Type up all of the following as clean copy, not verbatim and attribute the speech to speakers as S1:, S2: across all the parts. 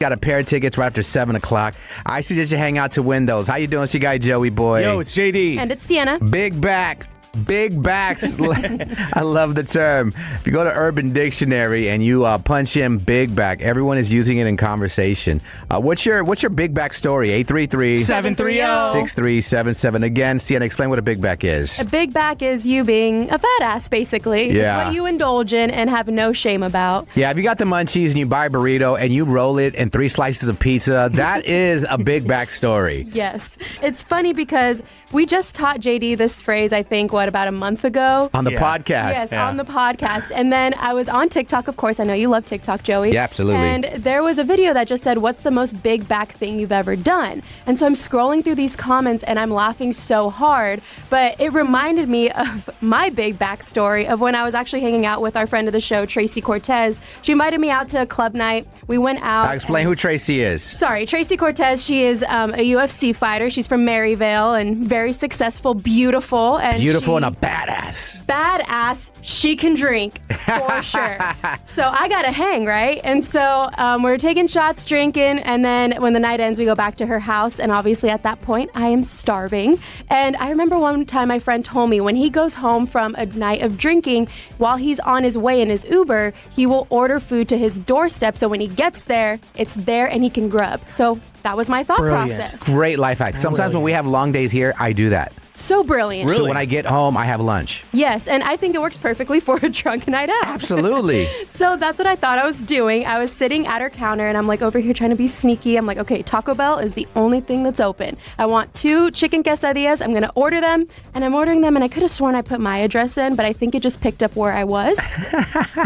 S1: Got a pair of tickets right after 7 o'clock. I suggest you hang out to win those. How you doing? It's your guy, Joey Boy.
S2: Yo, it's JD.
S3: And it's Sienna.
S1: Big back. Big backs. I love the term. If you go to Urban Dictionary and you punch in big back, everyone is using it in conversation. What's your big back story? 833-730-6377. Again, Sienna, explain what a big back is.
S3: A big back is you being a fat ass, basically.
S1: Yeah.
S3: It's what you indulge in and have no shame about.
S1: Yeah, if you got the munchies and you buy a burrito and you roll it in 3 slices of pizza, that is a big back story.
S3: Yes. It's funny because we just taught JD this phrase, I think, about a month ago?
S1: On the podcast.
S3: Yes, on the podcast. And then I was on TikTok, of course. I know you love TikTok, Joey.
S1: Yeah, absolutely.
S3: And there was a video that just said, what's the most big back thing you've ever done? And so I'm scrolling through these comments and I'm laughing so hard. But it reminded me of my big back story of when I was actually hanging out with our friend of the show, Tracy Cortez. She invited me out to a club night. We went out.
S1: Now explain who Tracy is.
S3: Sorry, Tracy Cortez. She is a UFC fighter. She's from Maryvale and very successful, beautiful. And
S1: beautiful and a badass.
S3: Badass. She can drink, for sure. So I got to hang, right? And so we're taking shots, drinking, and then when the night ends, we go back to her house. And obviously at that point, I am starving. And I remember one time my friend told me when he goes home from a night of drinking, while he's on his way in his Uber, he will order food to his doorstep. So when he gets there, it's there and he can grub. So that was my thought process.
S1: Great life hack. Sometimes when we have long days here, I do that.
S3: So brilliant.
S1: Really? So when I get home, I have lunch.
S3: Yes, and I think it works perfectly for a drunk night out.
S1: Absolutely.
S3: So that's what I thought I was doing. I was sitting at her counter, and I'm like over here trying to be sneaky. I'm like, okay, Taco Bell is the only thing that's open. I want 2 chicken quesadillas. I'm going to order them, and I'm ordering them, and I could have sworn I put my address in, but I think it just picked up where I was.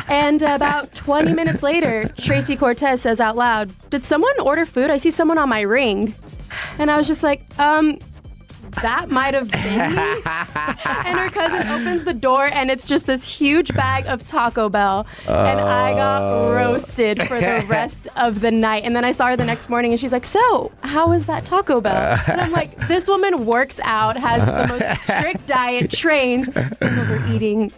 S3: And about 20 minutes later, Tracy Cortez says out loud, did someone order food? I see someone on my ring. And I was just like, that might have been me. And her cousin opens the door, and it's just this huge bag of Taco Bell. And I got roasted for the rest of the night. And then I saw her the next morning, and she's like, so, how was that Taco Bell? And I'm like, this woman works out, has the most strict diet, trains.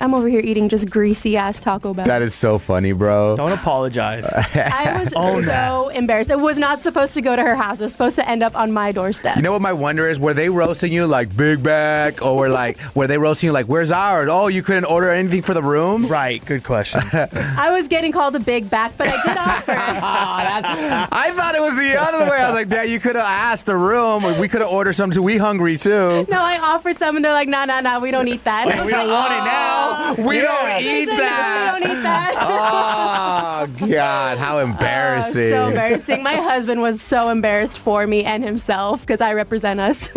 S3: I'm over here eating just greasy-ass Taco Bell.
S1: That is so funny, bro.
S2: Don't apologize.
S3: I was so embarrassed. It was not supposed to go to her house. It was supposed to end up on my doorstep.
S1: You know what my wonder is? Were they roasting you like big back, or were they roasting you like where's ours? Oh, you couldn't order anything for the room?
S2: Right, good question.
S3: I was getting called a big back, but I did offer.
S1: I thought it was the other way. I was like, Dad, you could have asked the room. We could have ordered something too. We hungry too.
S3: No, I offered some, and they're like, no, we don't eat that.
S2: We don't want it now.
S1: We don't eat that.
S3: We don't eat that.
S1: Oh, God, how embarrassing.
S3: So embarrassing. My husband was so embarrassed for me and himself because I represent us.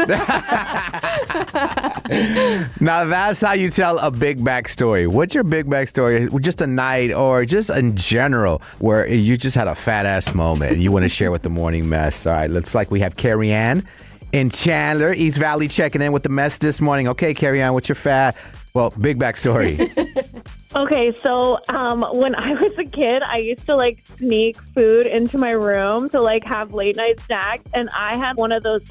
S1: Now that's how you tell a big back story. What's your big back story? Just a night or just in general where you just had a fat ass moment and you want to share with the morning mess. All right, looks like we have Carrie Ann in Chandler, East Valley, checking in with the mess this morning. Okay, Carrie Ann, what's your big back story?
S4: Okay, so when I was a kid, I used to sneak food into my room to have late night snacks, and I had one of those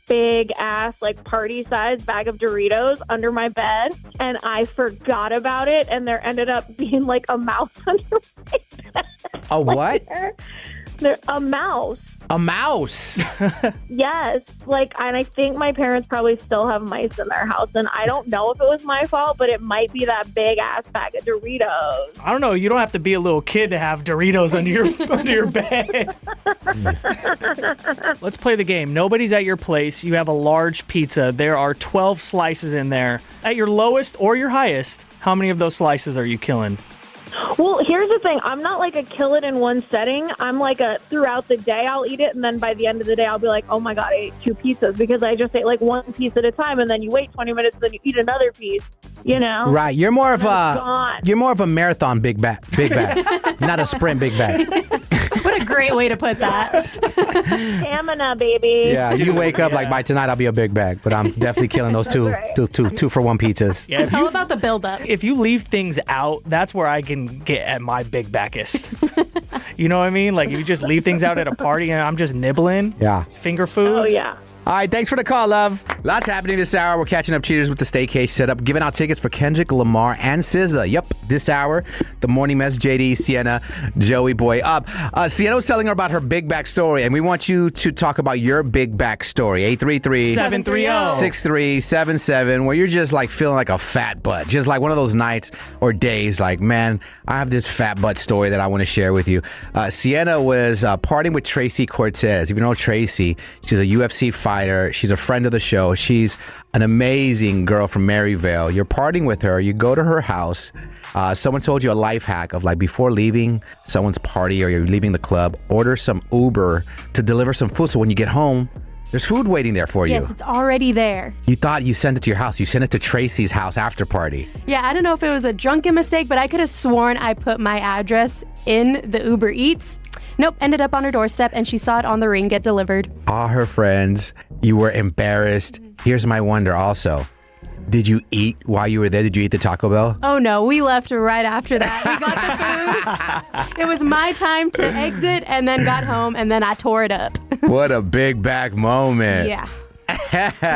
S4: big ass party size bag of Doritos under my bed, and I forgot about it, and there ended up being a mouse under my bed.
S1: A what?
S4: A mouse.
S1: A mouse?
S4: Yes. And I think my parents probably still have mice in their house. And I don't know if it was my fault, but it might be that big ass bag of Doritos.
S2: I don't know. You don't have to be a little kid to have Doritos under your bed. Let's play the game. Nobody's at your place. You have a large pizza. There are 12 slices in there. At your lowest or your highest, how many of those slices are you killing?
S4: Well, here's the thing. I'm not a kill it in one setting. I'm throughout the day I'll eat it, and then by the end of the day I'll be like, oh my God, I ate 2 pizzas because I just ate one piece at a time, and then you wait 20 minutes, then you eat another piece, you know?
S1: Right. You're more of a marathon big bag, not a sprint big bag.
S3: What a great way to put that.
S4: Stamina, baby.
S1: Yeah, you wake up by tonight I'll be a big bag, but I'm definitely killing those two for one pizzas.
S2: Yeah,
S3: how about the build-up?
S2: If you leave things out, that's where I can get at my big backest. You know what I mean? You just leave things out at a party and I'm just nibbling.
S1: Yeah.
S2: Finger foods.
S4: Oh, yeah.
S1: All right, thanks for the call, love. Lots happening this hour. We're catching up cheaters with the Staycation setup, giving out tickets for Kendrick Lamar and SZA. Yep, this hour, the morning mess, JD, Sienna, Joey boy up. Sienna was telling her about her big back story, and we want you to talk about your big back story. 833-730-6377, where you're just like feeling like a fat butt. Just like one of those nights or days like, man, I have this fat butt story that I want to share with you. Sienna was partying with Tracy Cortez. If you know Tracy, she's a UFC fighter. She's a friend of the show. She's an amazing girl from Maryvale. You're partying with her. You go to her house. Someone told you a life hack of like before leaving someone's party or you're leaving the club, order some Uber to deliver some food. So when you get home, there's food waiting there for you.
S3: Yes, it's already there.
S1: You thought you sent it to your house. You sent it to Tracy's house after party.
S3: Yeah, I don't know if it was a drunken mistake, but I could have sworn I put my address in the Uber Eats. Nope, ended up on her doorstep, and she saw it on the ring get delivered.
S1: All her friends, you were embarrassed. Here's my wonder also. Did you eat while you were there? Did you eat the Taco Bell?
S3: Oh no, we left right after that. We got the food. It was my time to exit and then got home and then I tore it up.
S1: What a big back moment.
S3: Yeah.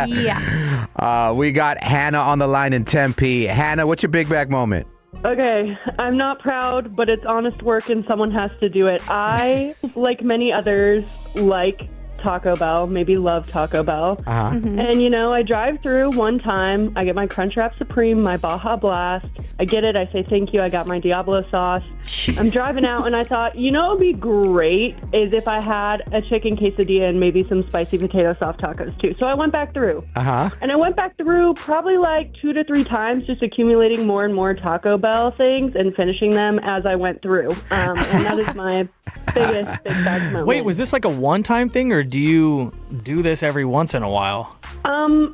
S3: Yeah.
S1: We got Hannah on the line in Tempe. Hannah, what's your big back moment?
S5: Okay, I'm not proud, but it's honest work and someone has to do it. I, like many others, like Taco Bell, maybe love Taco Bell. And, you know, I drive through one time, I get my Crunchwrap Supreme, my Baja Blast. I get it, I say thank you, I got my Diablo sauce.
S1: Jeez.
S5: I'm driving out and I thought, you know what would be great is if I had a chicken quesadilla and maybe some spicy potato soft tacos too. So I went back through. And I went back through probably like 2 to 3 times, just accumulating more and more Taco Bell things and finishing them as I went through. And that is my biggest big back moment.
S2: Wait, was this like a one-time thing, or do you do this every once in a while?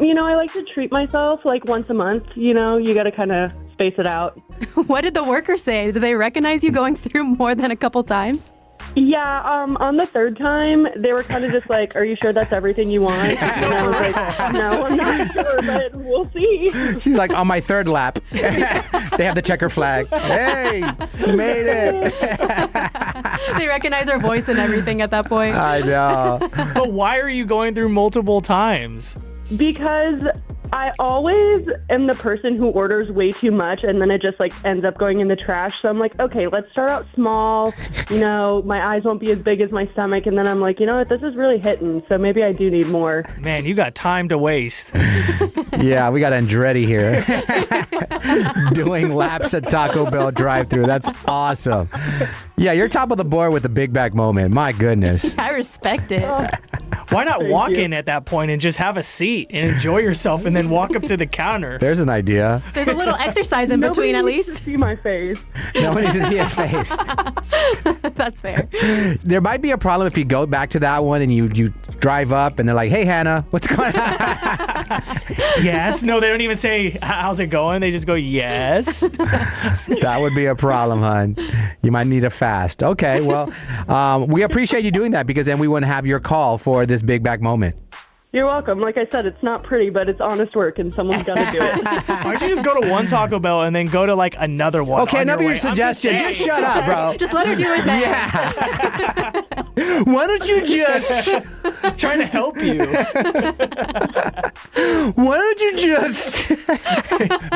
S5: You know, I like to treat myself like once a month. You know, you got to kind of space it out.
S3: What did the workers say? Did they recognize you going through more than a couple times?
S5: Yeah, on the 3rd time, they were kind of just like, are you sure that's everything you want? And I was like, no, I'm not sure, but we'll see.
S1: She's like, on my 3rd lap. They have the checker flag. Hey, you made it.
S3: They recognize her voice and everything at that point.
S1: I know.
S2: But why are you going through multiple times?
S5: Because I always am the person who orders way too much and then it just like ends up going in the trash. So I'm like, okay, let's start out small. You know, my eyes won't be as big as my stomach. And then I'm like, you know what, this is really hitting. So maybe I do need more.
S2: Man, you got time to waste.
S1: Yeah, we got Andretti here. Doing laps at Taco Bell drive-thru. That's awesome. Yeah, you're top of the board with the big back moment. My goodness.
S3: I respect it.
S2: Why not walk in at that point and just have a seat and enjoy yourself and then walk up to the counter?
S1: There's an idea.
S3: There's a little exercise in between at
S5: Nobody needs to
S3: least.
S5: see my face.
S1: Nobody can see your face.
S3: That's fair.
S1: There might be a problem if you go back to that one and you drive up and they're like, hey, Hannah, what's going on?
S2: Yes. No, they don't even say, how's it going? They just go, yes.
S1: That would be a problem, hon. You might need a fast. Okay, well, we appreciate you doing that because then we wouldn't have your call for this big back moment.
S5: You're welcome. Like I said, it's not pretty, but it's honest work and someo's got to do it.
S2: Why don't you just go to one Taco Bell and then go to like another one?
S1: Okay,
S2: on
S1: enough of
S2: your
S1: your
S2: way? I'm
S1: suggestion. Just shut up, bro.
S3: Just let her do it then.
S1: Yeah. Why don't you just...
S2: trying to help you.
S1: Why don't you just...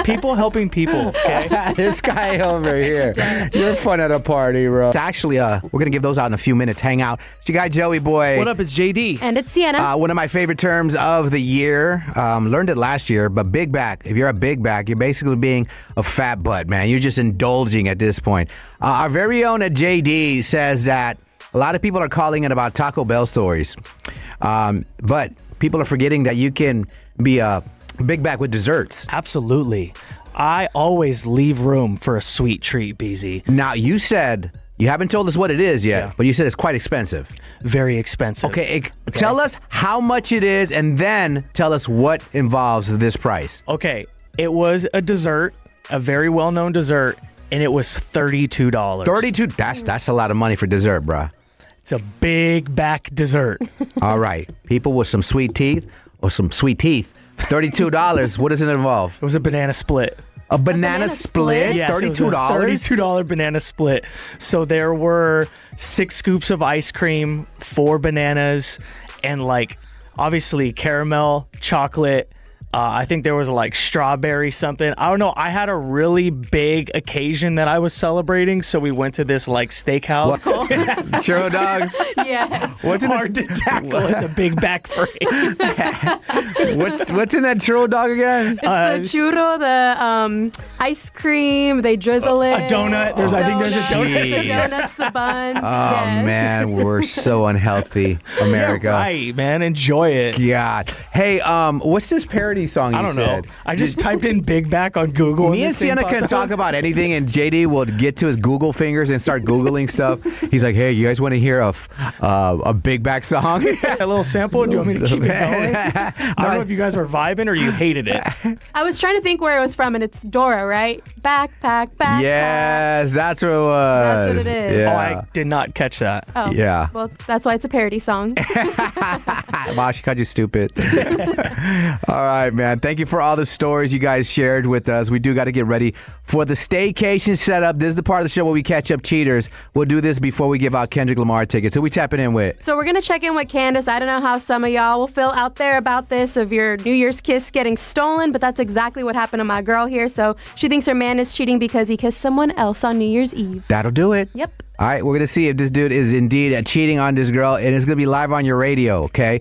S2: People helping people, okay?
S1: This guy over here. You're fun at a party, bro. It's actually, we're going to give those out in a few minutes. Hang out. It's your guy, Joey Boy.
S2: What up? It's JD.
S3: And it's Sienna.
S1: One of my favorite terms of the year. Learned it last year, but big back. If you're a big back, you're basically being a fat butt, man. You're just indulging at this point. Our very own JD says that a lot of people are calling it about Taco Bell stories. But people are forgetting that you can be a big back with desserts.
S2: Absolutely. I always leave room for a sweet treat, BZ.
S1: Now, you said, you haven't told us what it is yet,
S2: Yeah.
S1: but you said it's quite expensive.
S2: Very expensive.
S1: Okay, tell us how much it is and then tell us what involves this price.
S2: Okay, it was a dessert, a very well-known dessert, and it was $32.
S1: $32, that's a lot of money for dessert, bruh.
S2: It's a big back dessert.
S1: All right, people with some sweet teeth or some sweet teeth, $32, what does it involve?
S2: It was a banana split.
S1: A banana split?
S2: Yes, it was a
S1: $32?
S2: $32 banana split. So there were 6 scoops of ice cream, 4 bananas, and like obviously caramel, chocolate. I think there was like strawberry something. I don't know. I had a really big occasion that I was celebrating, so we went to this like steakhouse.
S1: Churro dogs.
S3: Yes.
S2: What's hard to tackle is a big back phrase.
S1: What's in that churro dog again?
S3: It's the churro, the ice cream. They drizzle it.
S2: A donut. I think there's a donut.
S3: The donuts, the buns.
S1: Oh
S3: yes.
S1: man, we're so unhealthy, America.
S2: Yeah, right, man. Enjoy it.
S1: God. Hey, what's this parody song you
S2: I don't
S1: said?
S2: know. I just typed in Big Back on Google.
S1: Me and Sienna can talk about anything, and JD will get to his Google fingers and start Googling stuff. He's like, hey, you guys want to hear a Big Back song?
S2: A little sample. Do you want me to keep it going? I don't know if you guys were vibing or you hated it.
S3: I was trying to think where it was from, and it's Dora, right? Backpack, backpack.
S1: Yes, that's what it was.
S3: That's what it is.
S2: Oh,
S1: Yeah.
S2: I did not catch that.
S3: Oh,
S1: Yeah.
S3: Well, that's why it's a parody song.
S1: Wow, she called you stupid. All right, man. Thank you for all the stories you guys shared with us. We do got to get ready for the Staycation setup. This is the part of the show where we catch up cheaters. We'll do this before we give out Kendrick Lamar tickets. Who we tapping in with?
S3: So we're going to check in with Candace. I don't know how some of y'all will feel out there about this of your New Year's kiss getting stolen, but that's exactly what happened to my girl here. So she thinks her man is cheating because he kissed someone else on New Year's Eve.
S1: That'll do it.
S3: Yep.
S1: All right, we're going to see if this dude is indeed cheating on this girl, and it's going to be live on your radio, okay?